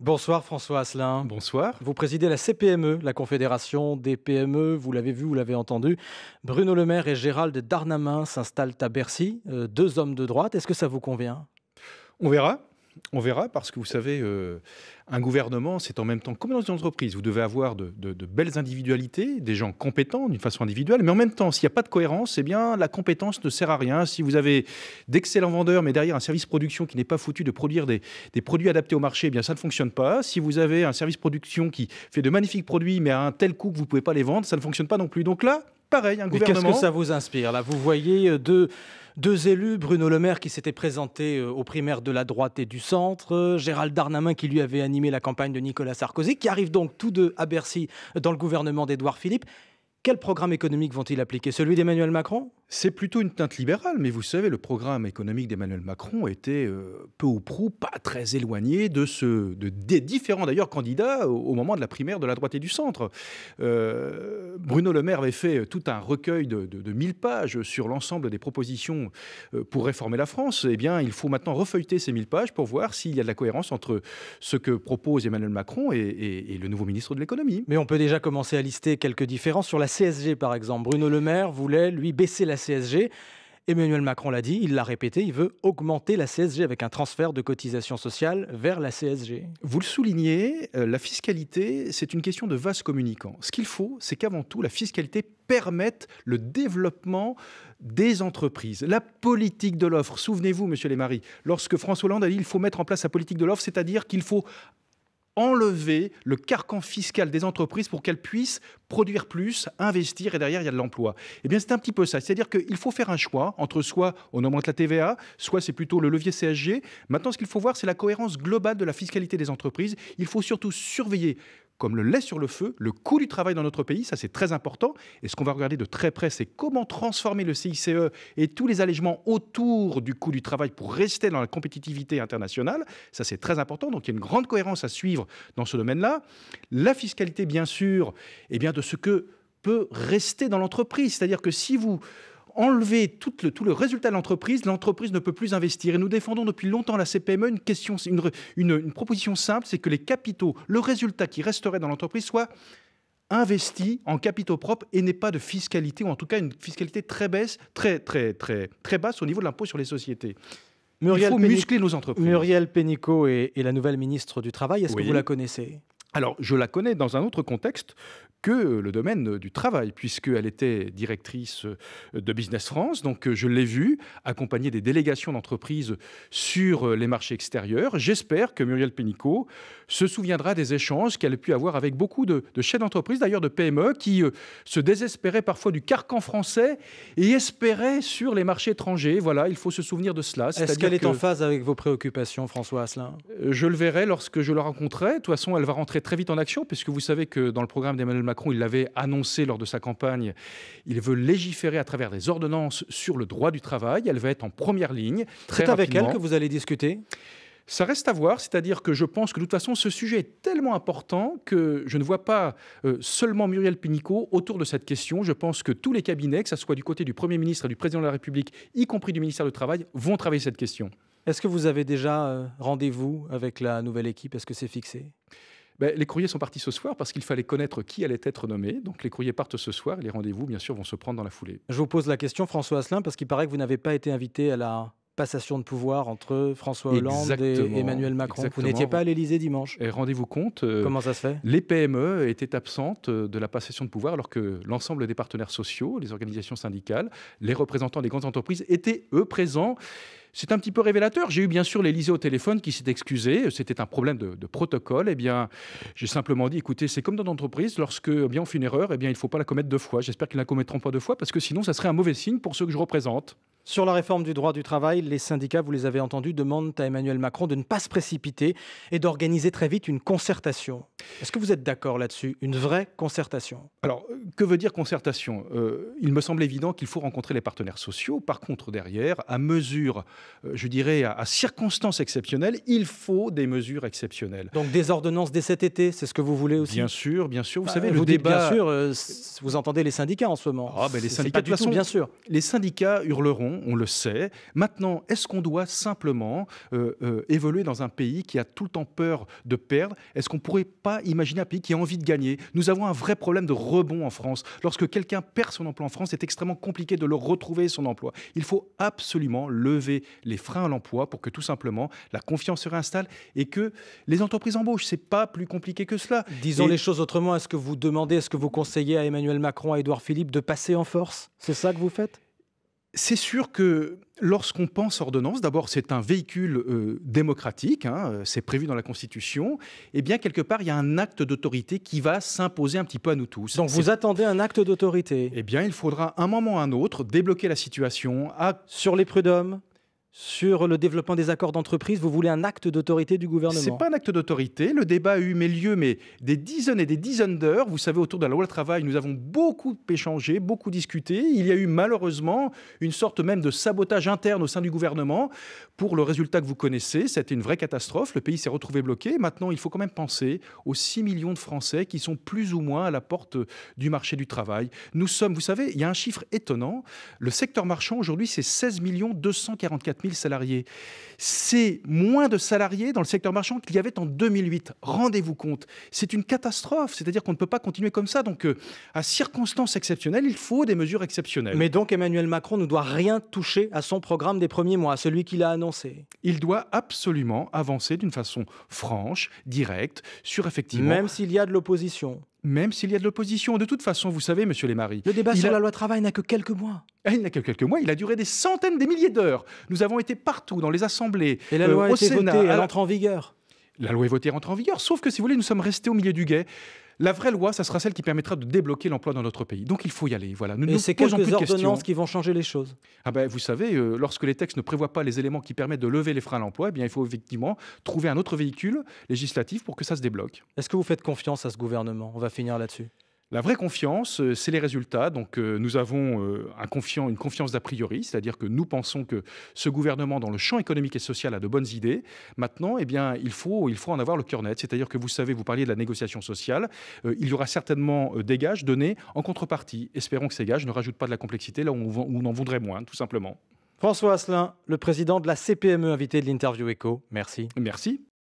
Bonsoir François Asselin. Bonsoir. Vous présidez la CPME, la Confédération des PME, vous l'avez vu, vous l'avez entendu. Bruno Le Maire et Gérald Darmanin s'installent à Bercy, deux hommes de droite. Est-ce que ça vous convient? On verra. On verra parce que vous savez, un gouvernement, c'est en même temps, comme dans une entreprise, vous devez avoir de belles individualités, des gens compétents d'une façon individuelle, mais en même temps, s'il n'y a pas de cohérence, eh bien, la compétence ne sert à rien. Si vous avez d'excellents vendeurs, mais derrière un service production qui n'est pas foutu de produire des produits adaptés au marché, eh bien, ça ne fonctionne pas. Si vous avez un service production qui fait de magnifiques produits, mais à un tel coût que vous ne pouvez pas les vendre, ça ne fonctionne pas non plus. Donc là, pareil, un gouvernement... Qu'est-ce que ça vous inspire? Là, vous voyez deux élus, Bruno Le Maire qui s'était présenté aux primaires de la droite et du centre, Gérald Darmanin qui lui avait animé la campagne de Nicolas Sarkozy, qui arrivent donc tous deux à Bercy dans le gouvernement d'Édouard Philippe. Quel programme économique vont-ils appliquer? Celui d'Emmanuel Macron? C'est plutôt une teinte libérale, mais vous savez, le programme économique d'Emmanuel Macron était peu ou prou pas très éloigné des différents d'ailleurs candidats au moment de la primaire de la droite et du centre. Bruno Le Maire avait fait tout un recueil de 1000 pages sur l'ensemble des propositions pour réformer la France. Eh bien, il faut maintenant refeuilleter ces 1000 pages pour voir s'il y a de la cohérence entre ce que propose Emmanuel Macron et le nouveau ministre de l'économie. Mais on peut déjà commencer à lister quelques différences sur la CSG, par exemple. Bruno Le Maire voulait, lui, baisser la CSG. Emmanuel Macron l'a dit, il l'a répété, il veut augmenter la CSG avec un transfert de cotisation sociale vers la CSG. Vous le soulignez, la fiscalité, c'est une question de vase communicant. Ce qu'il faut, c'est qu'avant tout, la fiscalité permette le développement des entreprises. La politique de l'offre, souvenez-vous, monsieur Lémarie, lorsque François Hollande a dit qu'il faut mettre en place la politique de l'offre, c'est-à-dire qu'il faut enlever le carcan fiscal des entreprises pour qu'elles puissent produire plus, investir, et derrière, il y a de l'emploi. Eh bien, c'est un petit peu ça. C'est-à-dire qu'il faut faire un choix entre soit on augmente la TVA, soit c'est plutôt le levier CSG. Maintenant, ce qu'il faut voir, c'est la cohérence globale de la fiscalité des entreprises. Il faut surtout surveiller, comme le lait sur le feu, le coût du travail dans notre pays, ça c'est très important. Et ce qu'on va regarder de très près, c'est comment transformer le CICE et tous les allègements autour du coût du travail pour rester dans la compétitivité internationale. Ça c'est très important, donc il y a une grande cohérence à suivre dans ce domaine-là. La fiscalité, bien sûr, eh bien, de ce que peut rester dans l'entreprise. C'est-à-dire que si vous enlever tout le résultat de l'entreprise ne peut plus investir. Et nous défendons depuis longtemps la CPME une proposition simple, c'est que les capitaux, le résultat qui resterait dans l'entreprise soit investi en capitaux propres et n'ait pas de fiscalité, ou en tout cas une fiscalité très basse au niveau de l'impôt sur les sociétés. Il faut muscler nos entreprises. Muriel Pénicaud est la nouvelle ministre du Travail. Est-ce que vous la connaissez? Alors, je la connais dans un autre contexte que le domaine du travail, puisqu'elle était directrice de Business France. Donc, je l'ai vue accompagner des délégations d'entreprises sur les marchés extérieurs. J'espère que Muriel Pénicaud se souviendra des échanges qu'elle a pu avoir avec beaucoup de chefs d'entreprise, d'ailleurs de PME, qui se désespéraient parfois du carcan français et espéraient sur les marchés étrangers. Voilà, il faut se souvenir de cela. Est-ce qu'elle est en phase avec vos préoccupations, François Asselin? Je le verrai lorsque je la rencontrerai. De toute façon, elle va rentrer très vite en action, puisque vous savez que dans le programme d'Emmanuel Macron, il l'avait annoncé lors de sa campagne, il veut légiférer à travers des ordonnances sur le droit du travail. Elle va être en première ligne. C'est avec elle que vous allez discuter? Ça reste à voir, c'est-à-dire que je pense que de toute façon, ce sujet est tellement important que je ne vois pas seulement Muriel Pénicaud autour de cette question. Je pense que tous les cabinets, que ce soit du côté du Premier ministre et du Président de la République, y compris du ministère du Travail, vont travailler cette question. Est-ce que vous avez déjà rendez-vous avec la nouvelle équipe? Est-ce que c'est fixé? Les courriers sont partis ce soir parce qu'il fallait connaître qui allait être nommé. Donc les courriers partent ce soir et les rendez-vous, bien sûr, vont se prendre dans la foulée. Je vous pose la question, François Asselin, parce qu'il paraît que vous n'avez pas été invité à la passation de pouvoir entre François Hollande et Emmanuel Macron. Exactement. Vous n'étiez pas à l'Élysée dimanche. Et rendez-vous compte, comment ça se fait? Les PME étaient absentes de la passation de pouvoir alors que l'ensemble des partenaires sociaux, les organisations syndicales, les représentants des grandes entreprises étaient, eux, présents. C'est un petit peu révélateur. J'ai eu bien sûr l'Élysée au téléphone qui s'est excusé. C'était un problème de protocole. Eh bien, j'ai simplement dit, écoutez, c'est comme dans l'entreprise, lorsque on fait une erreur, il ne faut pas la commettre deux fois. J'espère qu'ils ne la commettront pas deux fois parce que sinon, ça serait un mauvais signe pour ceux que je représente. Sur la réforme du droit du travail, les syndicats, vous les avez entendus, demandent à Emmanuel Macron de ne pas se précipiter et d'organiser très vite une concertation. Est-ce que vous êtes d'accord là-dessus? Une vraie concertation? Alors, que veut dire concertation? Il me semble évident qu'il faut rencontrer les partenaires sociaux. Par contre, derrière, à mesure, je dirais, à circonstances exceptionnelles, il faut des mesures exceptionnelles. Donc des ordonnances dès cet été, c'est ce que vous voulez aussi? Bien sûr, bien sûr. Vous savez, le débat... Bien sûr, vous entendez les syndicats en ce moment. Les syndicats, de toute façon, bien sûr. Les syndicats hurleront non, on le sait. Maintenant, est-ce qu'on doit simplement évoluer dans un pays qui a tout le temps peur de perdre? Est-ce qu'on ne pourrait pas imaginer un pays qui a envie de gagner? Nous avons un vrai problème de rebond en France. Lorsque quelqu'un perd son emploi en France, c'est extrêmement compliqué de le retrouver, son emploi. Il faut absolument lever les freins à l'emploi pour que tout simplement la confiance se réinstalle et que les entreprises embauchent. C'est pas plus compliqué que cela. Disons les choses autrement, est-ce que vous demandez, est-ce que vous conseillez à Emmanuel Macron, à Édouard Philippe de passer en force? C'est ça que vous faites? C'est sûr que lorsqu'on pense ordonnance, d'abord c'est un véhicule démocratique, hein, c'est prévu dans la Constitution, et bien quelque part il y a un acte d'autorité qui va s'imposer un petit peu à nous tous. Donc vous attendez un acte d'autorité? Eh bien il faudra un moment ou un autre débloquer la situation. Sur les prud'hommes, sur le développement des accords d'entreprise, vous voulez un acte d'autorité du gouvernement? Ce n'est pas un acte d'autorité. Le débat a eu lieu des dizaines et des dizaines d'heures. Vous savez, autour de la loi travail, nous avons beaucoup échangé, beaucoup discuté. Il y a eu malheureusement une sorte même de sabotage interne au sein du gouvernement pour le résultat que vous connaissez. C'était une vraie catastrophe. Le pays s'est retrouvé bloqué. Maintenant, il faut quand même penser aux 6 millions de Français qui sont plus ou moins à la porte du marché du travail. Nous sommes, vous savez, il y a un chiffre étonnant. Le secteur marchand, aujourd'hui, c'est 16 244 000 salariés. C'est moins de salariés dans le secteur marchand qu'il y avait en 2008. Rendez-vous compte, c'est une catastrophe. C'est-à-dire qu'on ne peut pas continuer comme ça. Donc, à circonstances exceptionnelles, il faut des mesures exceptionnelles. Mais donc, Emmanuel Macron ne doit rien toucher à son programme des premiers mois, celui qu'il a annoncé. Il doit absolument avancer d'une façon franche, directe, sur effectivement... Même s'il y a de l'opposition. Même s'il y a de l'opposition. De toute façon, vous savez, monsieur Lemarie... Le débat sur la loi travail n'a que quelques mois. Il n'a que quelques mois, il a duré des centaines, des milliers d'heures. Nous avons été partout, dans les assemblées, et la loi a été Sénat, votée, elle entre en vigueur. La loi est votée, elle entre en vigueur. Sauf que, si vous voulez, nous sommes restés au milieu du guet. La vraie loi, ça sera celle qui permettra de débloquer l'emploi dans notre pays. Donc il faut y aller. Voilà. Et c'est quelques ordonnances qui vont changer les choses. Ah ben, vous savez, lorsque les textes ne prévoient pas les éléments qui permettent de lever les freins à l'emploi, eh bien, il faut effectivement trouver un autre véhicule législatif pour que ça se débloque. Est-ce que vous faites confiance à ce gouvernement? On va finir là-dessus. La vraie confiance, c'est les résultats. Donc nous avons une confiance d'a priori, c'est-à-dire que nous pensons que ce gouvernement, dans le champ économique et social, a de bonnes idées. Maintenant, eh bien, il faut en avoir le cœur net. C'est-à-dire que vous savez, vous parliez de la négociation sociale, il y aura certainement des gages donnés en contrepartie. Espérons que ces gages ne rajoutent pas de la complexité là où on en voudrait moins, tout simplement. François Asselin, le président de la CPME, invité de l'Interview Écho. Merci. Merci.